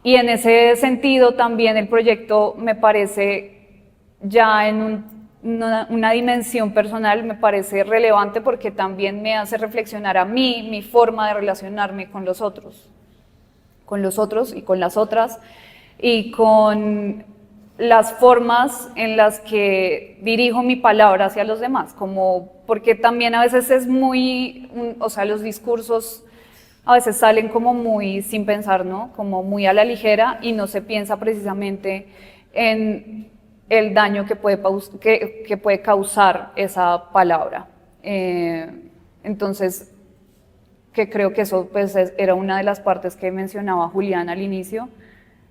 Y en ese sentido también el proyecto me parece ya en una dimensión personal me parece relevante porque también me hace reflexionar a mí, mi forma de relacionarme con los otros y con las otras y con las formas en las que dirijo mi palabra hacia los demás, porque también a veces es o sea, los discursos a veces salen como muy sin pensar, ¿no? Como muy a la ligera y no se piensa precisamente en el daño que puede causar esa palabra. Entonces, que creo que eso pues, era una de las partes que mencionaba Julián al inicio,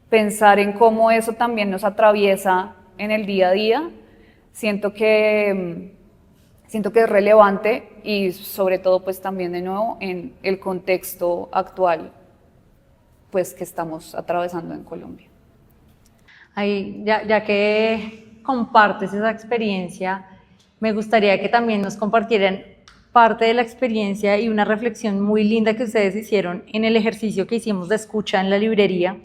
pensar en cómo eso también nos atraviesa en el día a día, siento que es relevante y sobre todo pues también de nuevo en el contexto actual pues que estamos atravesando en Colombia. Ahí, ya que compartes esa experiencia, me gustaría que también nos compartieran parte de la experiencia y una reflexión muy linda que ustedes hicieron en el ejercicio que hicimos de escucha en la librería,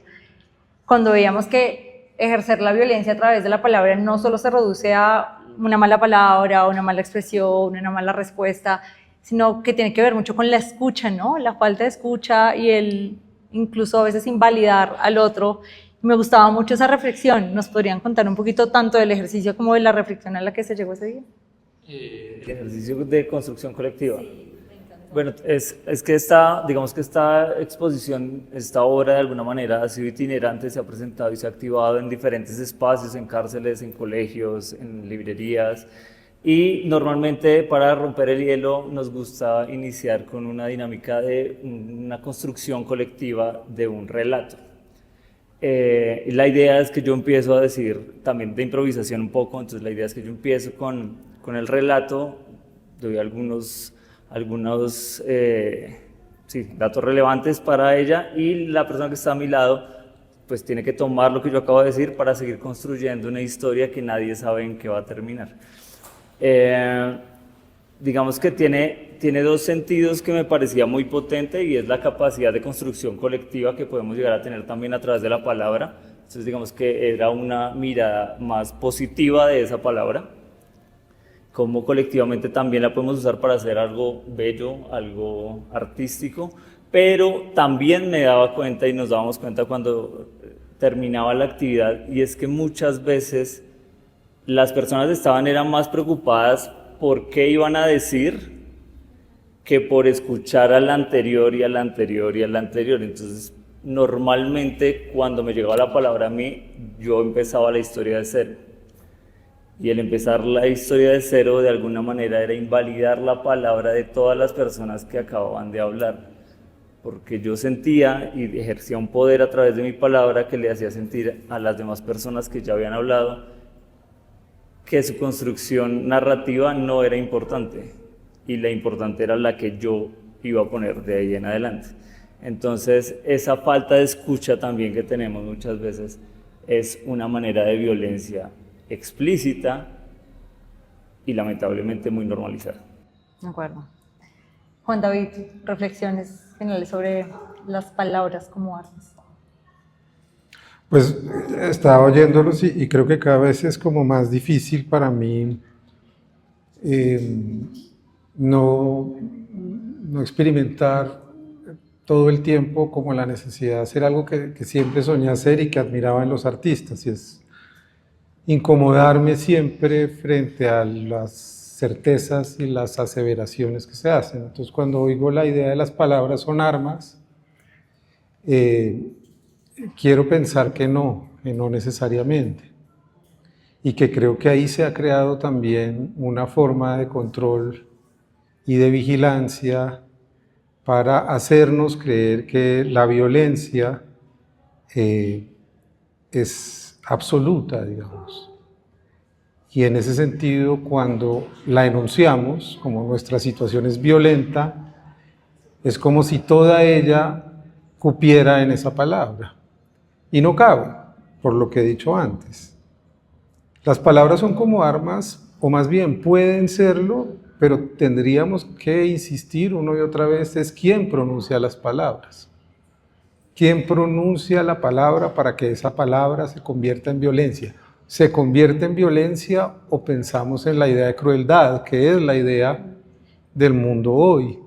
cuando veíamos que ejercer la violencia a través de la palabra no solo se reduce a una mala palabra, una mala expresión, una mala respuesta, sino que tiene que ver mucho con la escucha, ¿no? La falta de escucha y el incluso a veces invalidar al otro. Me gustaba mucho esa reflexión. ¿Nos podrían contar un poquito tanto del ejercicio como de la reflexión a la que se llegó ese día? El ejercicio de construcción colectiva. Sí, bueno, es que digamos que esta exposición, esta obra de alguna manera ha sido itinerante, se ha presentado y se ha activado en diferentes espacios, en cárceles, en colegios, en librerías. Y normalmente para romper el hielo nos gusta iniciar con una dinámica de una construcción colectiva de un relato. La idea es que yo empiezo a decir, también de improvisación un poco, entonces la idea es que yo empiezo con el relato, doy algunos datos relevantes para ella y la persona que está a mi lado pues tiene que tomar lo que yo acabo de decir para seguir construyendo una historia que nadie sabe en qué va a terminar. digamos que tiene dos sentidos que me parecía muy potente, y es la capacidad de construcción colectiva que podemos llegar a tener también a través de la palabra. Entonces digamos que era una mirada más positiva de esa palabra, como colectivamente también la podemos usar para hacer algo bello, algo artístico, pero también me daba cuenta, y nos dábamos cuenta cuando terminaba la actividad, y es que muchas veces las personas eran más preocupadas por qué iban a decir que por escuchar al anterior y al anterior y al anterior. Entonces, normalmente cuando me llegaba la palabra a mí, yo empezaba la historia de cero. Y el empezar la historia de cero, de alguna manera, era invalidar la palabra de todas las personas que acababan de hablar. Porque yo sentía y ejercía un poder a través de mi palabra que le hacía sentir a las demás personas que ya habían hablado que su construcción narrativa no era importante, y la importante era la que yo iba a poner de ahí en adelante. Entonces, esa falta de escucha también que tenemos muchas veces es una manera de violencia explícita y lamentablemente muy normalizada. De acuerdo. Juan David, reflexiones finales sobre las palabras como armas. Pues estaba oyéndolos y creo que cada vez es como más difícil para mí no experimentar todo el tiempo como la necesidad de hacer algo que siempre soñé hacer y que admiraba en los artistas, y es incomodarme siempre frente a las certezas y las aseveraciones que se hacen. Entonces, cuando oigo la idea de las palabras son armas, quiero pensar que no necesariamente, y que creo que ahí se ha creado también una forma de control y de vigilancia para hacernos creer que la violencia es absoluta, digamos. Y en ese sentido, cuando la enunciamos, como nuestra situación es violenta, es como si toda ella cupiera en esa palabra. Y no cabe, por lo que he dicho antes. Las palabras son como armas, o más bien pueden serlo, pero tendríamos que insistir una y otra vez, es quién pronuncia las palabras. ¿Quién pronuncia la palabra para que esa palabra se convierta en violencia? ¿Se convierte en violencia o pensamos en la idea de crueldad, que es la idea del mundo hoy?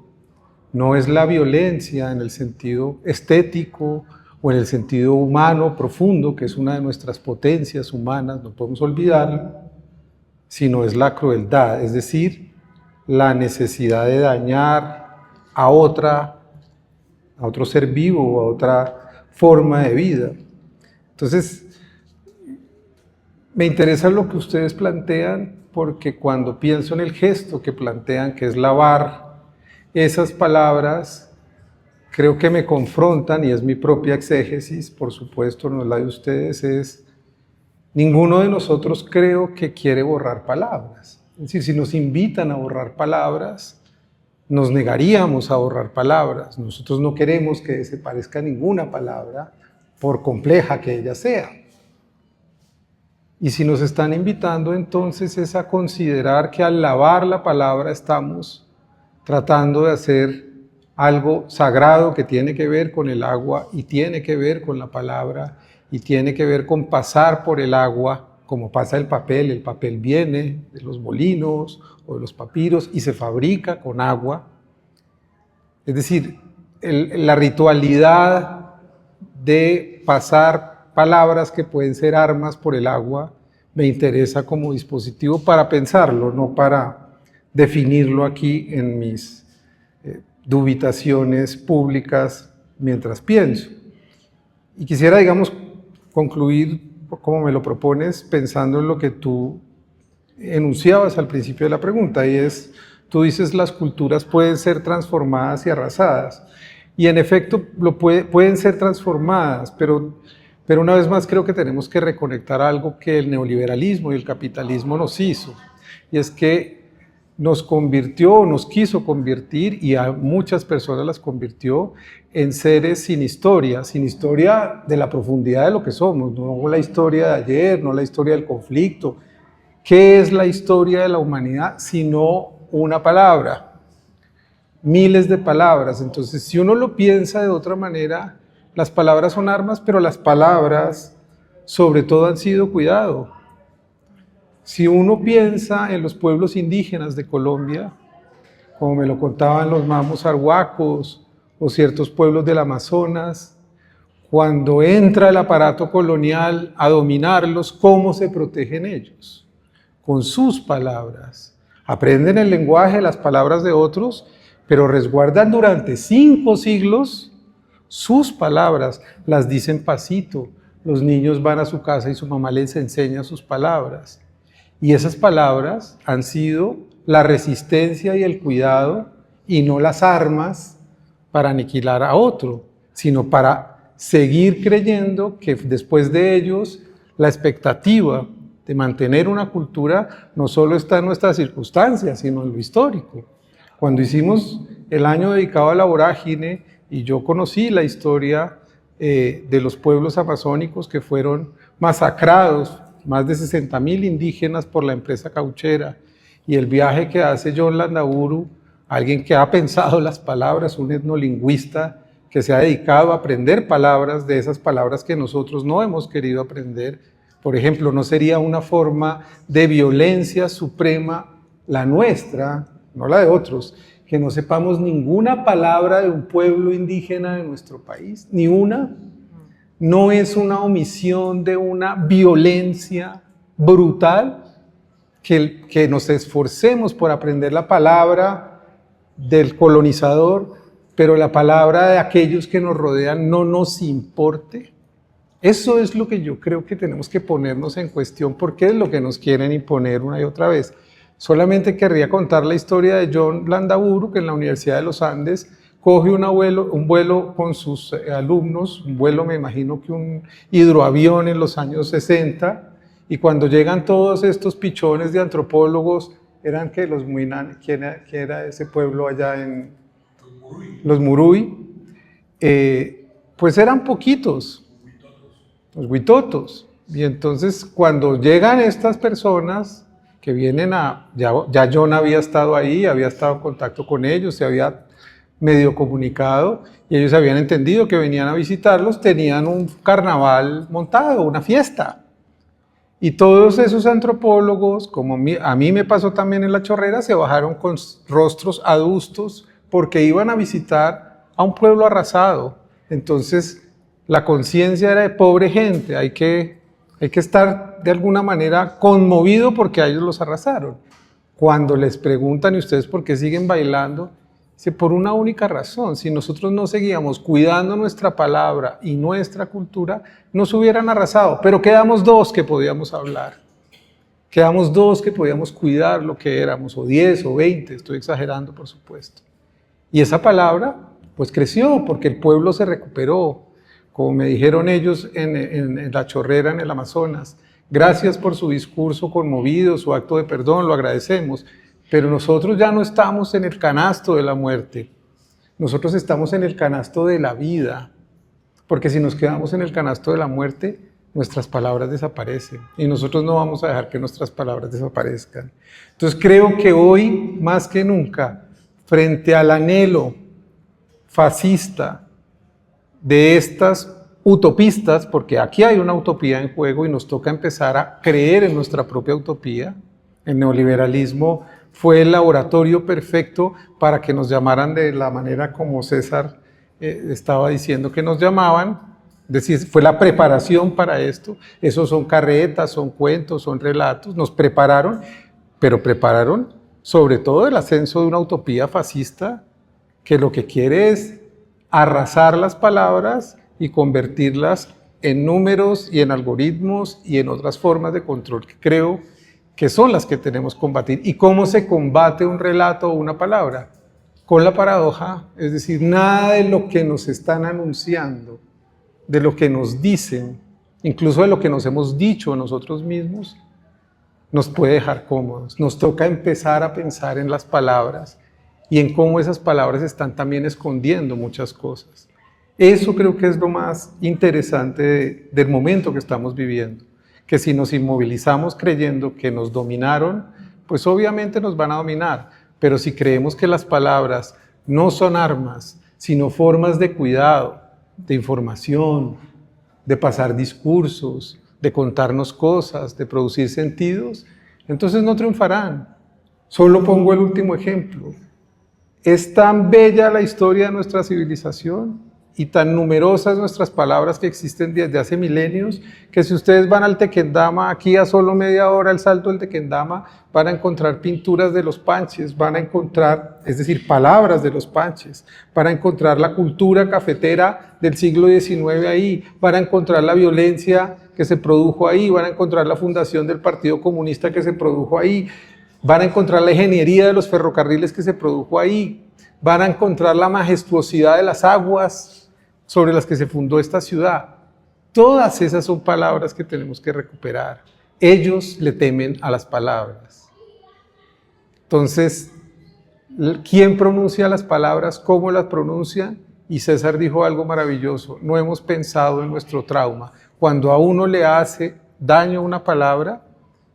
No es la violencia en el sentido estético o en el sentido humano profundo, que es una de nuestras potencias humanas, no podemos olvidarlo, sino es la crueldad, es decir, la necesidad de dañar a otro ser vivo, a otra forma de vida. Entonces, me interesa lo que ustedes plantean, porque cuando pienso en el gesto que plantean, que es lavar esas palabras, creo que me confrontan, y es mi propia exégesis, por supuesto, no es la de ustedes, es ninguno de nosotros creo que quiere borrar palabras. Es decir, si nos invitan a borrar palabras, nos negaríamos a borrar palabras. Nosotros no queremos que desaparezca ninguna palabra, por compleja que ella sea. Y si nos están invitando, entonces es a considerar que al lavar la palabra estamos tratando de hacer algo sagrado que tiene que ver con el agua y tiene que ver con la palabra y tiene que ver con pasar por el agua, como pasa el papel viene de los molinos o de los papiros y se fabrica con agua. Es decir, la ritualidad de pasar palabras que pueden ser armas por el agua me interesa como dispositivo para pensarlo, no para definirlo aquí en mis dubitaciones públicas mientras pienso. Y quisiera, digamos, concluir, como me lo propones, pensando en lo que tú enunciabas al principio de la pregunta, y es, tú dices, las culturas pueden ser transformadas y arrasadas, y en efecto pueden ser transformadas, pero una vez más creo que tenemos que reconectar algo que el neoliberalismo y el capitalismo nos hizo, y es que nos convirtió, nos quiso convertir, y a muchas personas las convirtió en seres sin historia de la profundidad de lo que somos, no la historia de ayer, no la historia del conflicto, ¿Qué es la historia de la humanidad sino una palabra? Miles de palabras. Entonces, si uno lo piensa de otra manera, las palabras son armas, pero las palabras sobre todo han sido cuidado. Si uno piensa en los pueblos indígenas de Colombia, como me lo contaban los mamos arhuacos o ciertos pueblos del Amazonas, cuando entra el aparato colonial a dominarlos, ¿cómo se protegen ellos? Con sus palabras. Aprenden el lenguaje, las palabras de otros, pero resguardan durante 5 siglos sus palabras, las dicen pasito. Los niños van a su casa y su mamá les enseña sus palabras. Y esas palabras han sido la resistencia y el cuidado, y no las armas para aniquilar a otro, sino para seguir creyendo que después de ellos la expectativa de mantener una cultura no solo está en nuestras circunstancias, sino en lo histórico. Cuando hicimos el año dedicado a la vorágine, y yo conocí la historia de los pueblos amazónicos que fueron masacrados, más de 60.000 indígenas por la empresa cauchera, y el viaje que hace John Landaburu, alguien que ha pensado las palabras, un etnolingüista que se ha dedicado a aprender palabras, de esas palabras que nosotros no hemos querido aprender. Por ejemplo, no sería una forma de violencia suprema la nuestra, no la de otros, que no sepamos ninguna palabra de un pueblo indígena de nuestro país, ni una. No es una omisión de una violencia brutal que nos esforcemos por aprender la palabra del colonizador, pero la palabra de aquellos que nos rodean no nos importe. Eso es lo que yo creo que tenemos que ponernos en cuestión, porque es lo que nos quieren imponer una y otra vez. Solamente querría contar la historia de John Landaburu, que en la Universidad de los Andes coge un vuelo con sus alumnos, un vuelo, me imagino que un hidroavión en los años 60, y cuando llegan todos estos pichones de antropólogos, eran que los Muinán, ¿quién era ese pueblo allá en los Muruy? Pues eran poquitos, los huitotos. Y entonces cuando llegan estas personas que vienen ya John había estado ahí, había estado en contacto con ellos, se había medio comunicado, y ellos habían entendido que venían a visitarlos, tenían un carnaval montado, una fiesta. Y todos esos antropólogos, como a mí me pasó también en La Chorrera, se bajaron con rostros adustos porque iban a visitar a un pueblo arrasado. Entonces, la conciencia era de pobre gente, hay que estar de alguna manera conmovido porque a ellos los arrasaron. Cuando les preguntan, ¿y ustedes por qué siguen bailando? Dice, por una única razón: si nosotros no seguíamos cuidando nuestra palabra y nuestra cultura, nos hubieran arrasado, pero quedamos 2 que podíamos hablar, quedamos 2 que podíamos cuidar lo que éramos, o 10 o 20, estoy exagerando por supuesto. Y esa palabra pues creció porque el pueblo se recuperó, como me dijeron ellos en La Chorrera, en el Amazonas. Gracias por su discurso conmovido, su acto de perdón, lo agradecemos. Pero nosotros ya no estamos en el canasto de la muerte, nosotros estamos en el canasto de la vida, porque si nos quedamos en el canasto de la muerte, nuestras palabras desaparecen, y nosotros no vamos a dejar que nuestras palabras desaparezcan. Entonces creo que hoy, más que nunca, frente al anhelo fascista de estas utopistas, porque aquí hay una utopía en juego y nos toca empezar a creer en nuestra propia utopía, el neoliberalismo fue el laboratorio perfecto para que nos llamaran de la manera como César estaba diciendo que nos llamaban, es decir, fue la preparación para esto. Esos son carretas, son cuentos, son relatos, nos prepararon, pero prepararon sobre todo el ascenso de una utopía fascista que lo que quiere es arrasar las palabras y convertirlas en números y en algoritmos y en otras formas de control que creo que son las que tenemos que combatir. ¿Y cómo se combate un relato o una palabra? Con la paradoja, es decir, nada de lo que nos están anunciando, de lo que nos dicen, incluso de lo que nos hemos dicho a nosotros mismos, nos puede dejar cómodos. Nos toca empezar a pensar en las palabras y en cómo esas palabras están también escondiendo muchas cosas. Eso creo que es lo más interesante del momento que estamos viviendo. que si nos inmovilizamos creyendo que nos dominaron, pues obviamente nos van a dominar, pero si creemos que las palabras no son armas, sino formas de cuidado, de información, de pasar discursos, de contarnos cosas, de producir sentidos, entonces no triunfarán. Solo pongo el último ejemplo. Es tan bella la historia de nuestra civilización y tan numerosas nuestras palabras que existen desde hace milenios, que si ustedes van al Tequendama, aquí a solo media hora el salto del Tequendama, van a encontrar pinturas de los panches, van a encontrar, es decir, palabras de los panches, van a encontrar la cultura cafetera del siglo XIX ahí, van a encontrar la violencia que se produjo ahí, van a encontrar la fundación del Partido Comunista que se produjo ahí, van a encontrar la ingeniería de los ferrocarriles que se produjo ahí, van a encontrar la majestuosidad de las aguas sobre las que se fundó esta ciudad. Todas esas son palabras que tenemos que recuperar. Ellos le temen a las palabras. Entonces, ¿quién pronuncia las palabras? ¿Cómo las pronuncian? Y César dijo algo maravilloso: no hemos pensado en nuestro trauma. Cuando a uno le hace daño una palabra,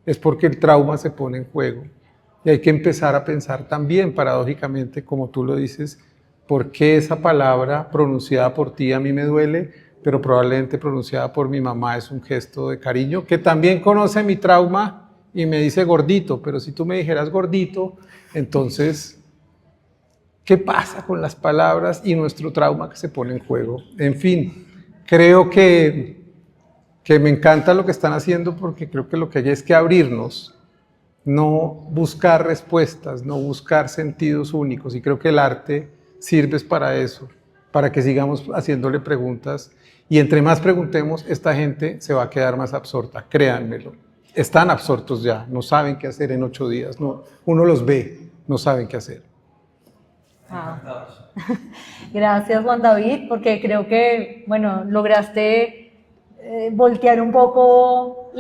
es porque el trauma se pone en juego. Y hay que empezar a pensar también, paradójicamente, como tú lo dices, ¿por qué esa palabra pronunciada por ti a mí me duele, pero probablemente pronunciada por mi mamá es un gesto de cariño, que también conoce mi trauma y me dice gordito? Pero si tú me dijeras gordito, entonces, ¿qué pasa con las palabras y nuestro trauma que se pone en juego? En fin, creo que me encanta lo que están haciendo, porque creo que lo que hay es que abrirnos, no buscar respuestas, no buscar sentidos únicos, y creo que el arte sirve para eso, para que sigamos haciéndole preguntas, y entre más preguntemos, esta gente se va a quedar más absorta, créanmelo. Están absortos ya, no saben qué hacer en 8 días, no, uno los ve, no saben qué hacer. Gracias, Juan David, porque creo que, bueno, lograste voltear un poco,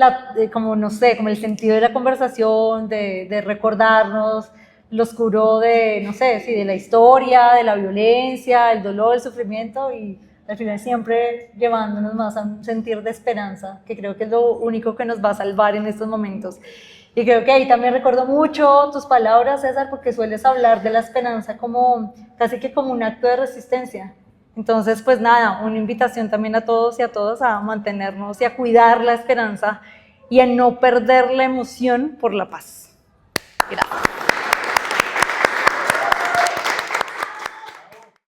como no sé, como el sentido de la conversación, de recordarnos lo oscuro de, no sé, sí, de la historia, de la violencia, el dolor, el sufrimiento, y al final siempre llevándonos más a un sentir de esperanza, que creo que es lo único que nos va a salvar en estos momentos. Y creo que ahí también recuerdo mucho tus palabras, César, porque sueles hablar de la esperanza como casi que como un acto de resistencia. Entonces, pues nada, una invitación también a todos y a todas a mantenernos y a cuidar la esperanza y a no perder la emoción por la paz. Gracias.